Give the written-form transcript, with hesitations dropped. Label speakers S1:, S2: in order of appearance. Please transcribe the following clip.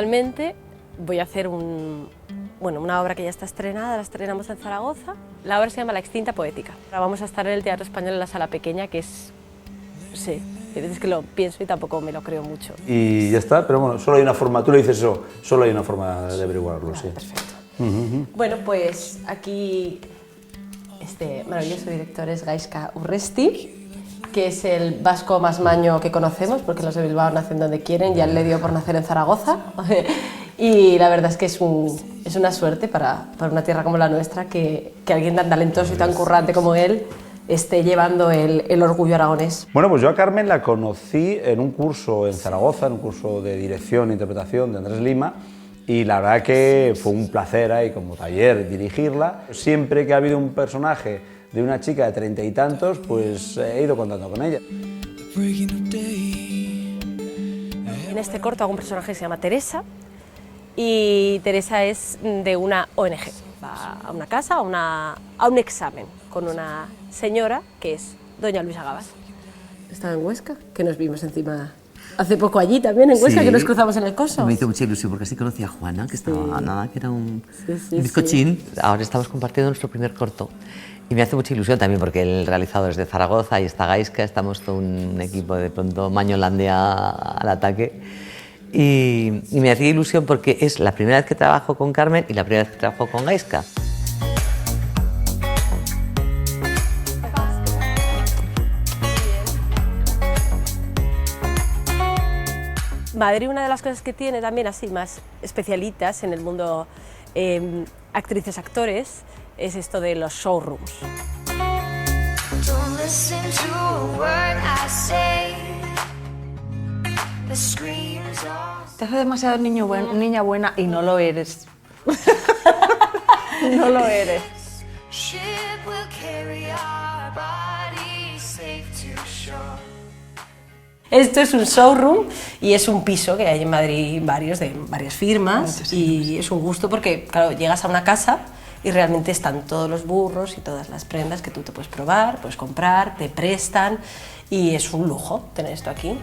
S1: actualmente voy a hacer una obra que ya está estrenada, la estrenamos en Zaragoza. La obra se llama La extinta poética. Ahora vamos a estar en el Teatro Español en la Sala Pequeña, que es, no sé, hay veces que lo pienso y tampoco me lo creo mucho.
S2: Y ya está, pero bueno, solo hay una forma, tú le dices eso, solo hay una forma de averiguarlo, sí.
S1: Perfecto. Bueno, pues aquí este maravilloso director es Gaizka Urresti, que es el vasco más maño que conocemos, porque los de Bilbao nacen donde quieren, ya le dio por nacer en Zaragoza. Y la verdad es que es una suerte para una tierra como la nuestra que alguien tan talentoso y tan currante como él esté llevando el orgullo aragonés.
S2: Bueno, pues yo a Carmen la conocí en un curso en Zaragoza, en un curso de dirección e interpretación de Andrés Lima, y la verdad que fue un placer ahí como taller dirigirla. Siempre que ha habido un personaje de una chica de 30 y tantos, pues he ido contando con ella.
S1: En este corto hago un personaje que se llama Teresa, y Teresa es de una ONG. Va a una casa, a un examen con una señora que es doña Luisa Gabas. Estaba en Huesca, que nos vimos encima hace poco allí también en Huesca, sí, que nos cruzamos en el coso.
S3: Me hizo mucha ilusión porque así conocí a Juana, que estaba nada, que era un bizcochín. Sí. Ahora estamos compartiendo nuestro primer corto. Y me hace mucha ilusión también porque el realizador es de Zaragoza y está Gaizka, estamos todo un equipo de pronto Mañolandia al ataque. Y me hacía ilusión porque es la primera vez que trabajo con Carmen y la primera vez que trabajo con Gaizka.
S1: Madrid, una de las cosas que tiene también así más especialitas en el mundo actrices, actores, es esto de los showrooms.
S4: Te hace demasiado niña buena y no lo eres. No lo eres.
S1: Esto es un showroom y es un piso que hay en Madrid de varias firmas, y es un gusto porque, claro, llegas a una casa y realmente están todos los burros y todas las prendas que tú te puedes probar, puedes comprar, te prestan, y es un lujo tener esto aquí.